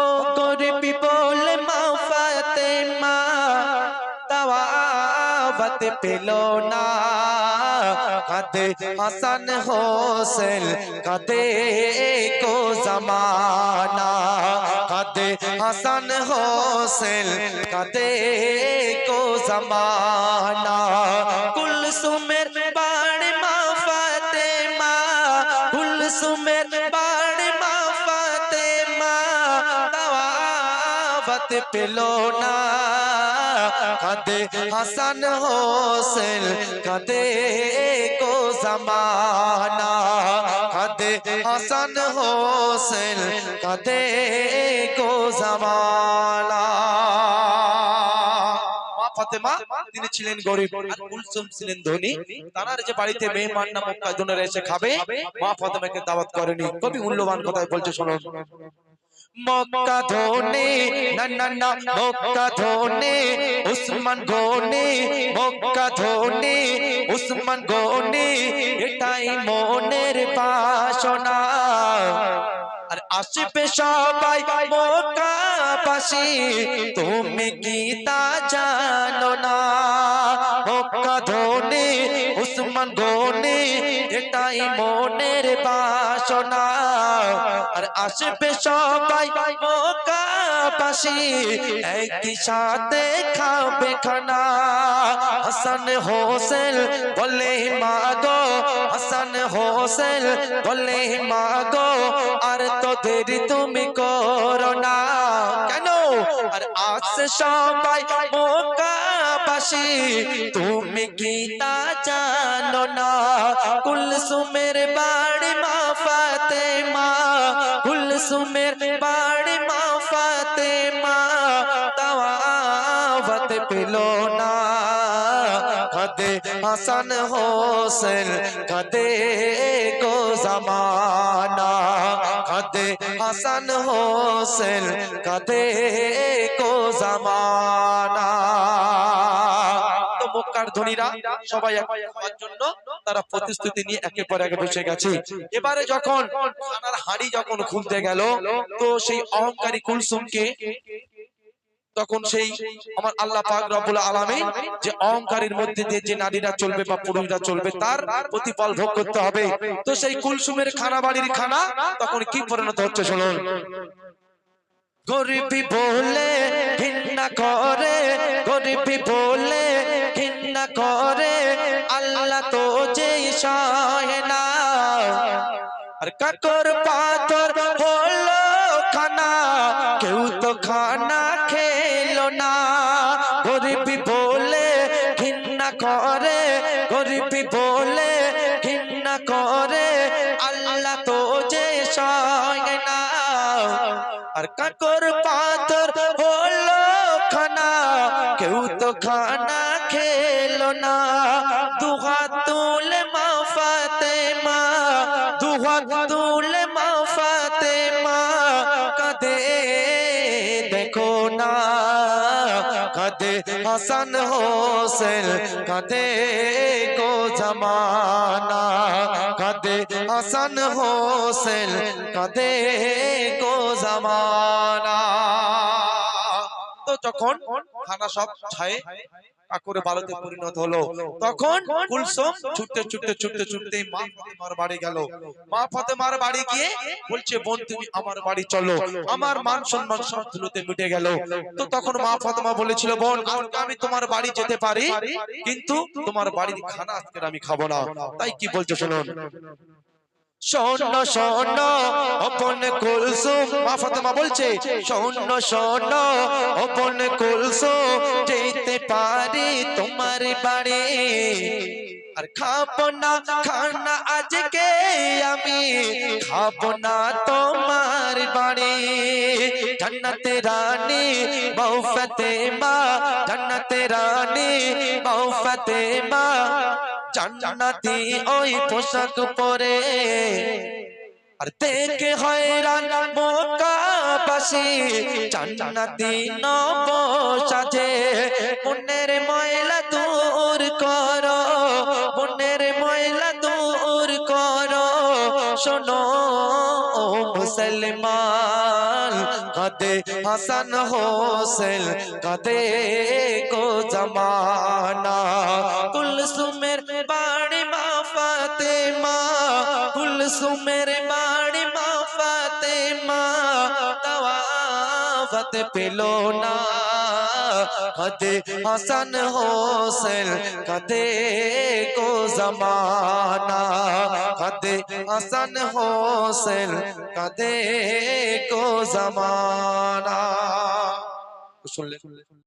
ও গরিবি বলে মা ফাতেমা দাওয়াত পেল না। কাঁদে হাসান হোসেন কাঁদে কো জামানা, কাঁদে হাসান হোসেন কাঁদে কো জামানা। কুলসুমের বাড়ি মা ফাতেমা, কুলসুমের বাড়ি মা ফাতেমা দাওয়াত পেল না। কাঁদে হাসান হোসেন কাঁদে কো জামানা, কাঁদে হাসান হোসেন কাঁদে কো জামানা। ফাতেমা তিনি ছিলেন গরিব আর কুলসুম ছিলেন ধনী। তার যে বাড়িতে মেহমান না মক্কা জনেরা এসে খাবে, মা ফাতেমাকে দাওয়াত করেনি। কবি মূল্যবান কথাই বলছে, শুনুন। মক্কা ধনী না না না, মক্কা ধনী উসমান গনি, মক্কা ধনী উসমান গনি, এটাই মনের বাসনা। আর আসবে সবাই মক্কাবাসী, তুমি কি তা জানো না? মক্কা ধনী উসমান গনি, এটাই মনের বাসনা। আর আসবে সবাই মক্কাবাসী, একই সাথে খাবে খানা। হাসান হোসেন বলে মাগো, হাসান হোসেন বলে মাগো, আর তো দেরি তুমি করো না। কেন? আর আসছে সবাই মক্কাবাসী, তুমি কি তা জানো না? কুলসুমের বাড়ি মা ফাতেমা, কুলসুমের বাড়ি মা ফাতেমা দাওয়াত পেল না। কাঁদে হাসান হোসেন কাঁদে কো জামানা, কাঁদে হাসান হোসেন কাঁদে কো জামানা। তো মক্কার ধনীরা সবাই খাওয়ার জন্য তারা প্রতিশ্রুতি নিয়ে একের পর এক বসে গেছে। এবারে যখন খানার হাঁড়ি যখন খুলতে গেল, তো সেই অহংকারী কুলসুমকে তখন সেই আমার আল্লাহ পাক রব্বুল আলামিন যে অহংকারের মধ্যে দিয়ে যে নারীরা চলবে বা পুরুষরা চলবে তার প্রতিফল ভোগ করতে হবে। তো সেই কুলসুমের খানা বাড়ির খানা তখন কি পরিণত হচ্ছে, শুনুন। গরিবি বলে ঘৃণা করে, গরিবি বলে ঘৃণা করে, আল্লাহ তো যে সয় না। আর কাকর পাথর হলো খানা, কেউ তো খানা খেলো না। গরিবি বলে ঘৃণা করে, গরিবি বলে ঘৃণা করে, আল্লাহ তো যে সয় না। আর কাকর পাথর হলো খানা, কেউ তো খানা খেলো না। দুহাত তুলে মা ফাতেমা, দুহাত তুলে মা ফাতেমা কাঁদে দেখো না। কাঁদে হাসান হোসেন কাঁদে কো জামানা, কাঁদে হাসান হোসেন কাঁদে কো জামানা। তো যখন খানা সব ছায়ে কাকুরে বালুতে পরিণত হলো, তখন কুলসুম ছুটতে ছুটতে ছুটতে ছুটতে মা ফাতেমার বাড়ি গেল। মা ফাতেমার বাড়ি গিয়ে বলছে, বোন তুমি আমার বাড়ি চলো, আমার মান সম্মান সব ধুলোতে মিটে গেল। তো তখন মা ফাতেমা বলেছিল, বোন আজকে আমি তোমার বাড়ি যেতে পারি, কিন্তু তোমার বাড়ির খানা আজকে আমি খাবো না। তাই কি বলছো শুনুন। শোনো শোনো আপন কুলসুম, মা ফাতেমা বলছে, শোনো শোনো আপন কুলসুম, যেতে পারি তোমার বাড়ি। আর খাবো না খানা আজকে আমি, খাবো না তোমার বাড়ি। জান্নাতে রানী বউ ফাতেমা, জান্নাতে রানী বউ ফাতেমা, জান্নাতি ওই পোশাক পরে। আর দেখে হয়রান মক্কাবাসী, জান্নাতি নব সাজে। মনের ময়লা দূর করো, মনের ময়লা দূর করো, শোনো ও মুসলমান, कदे हसन होसेन कदे को जमाना कुलसुमेर बाड़ी मा फातिमा कुलसुमेर बाड़ी मा फातिमा तवाफत पेलो ना कदे हसन होसेन कदे को जमाना कदे हसन होसेन कदे को जमाना सुन ले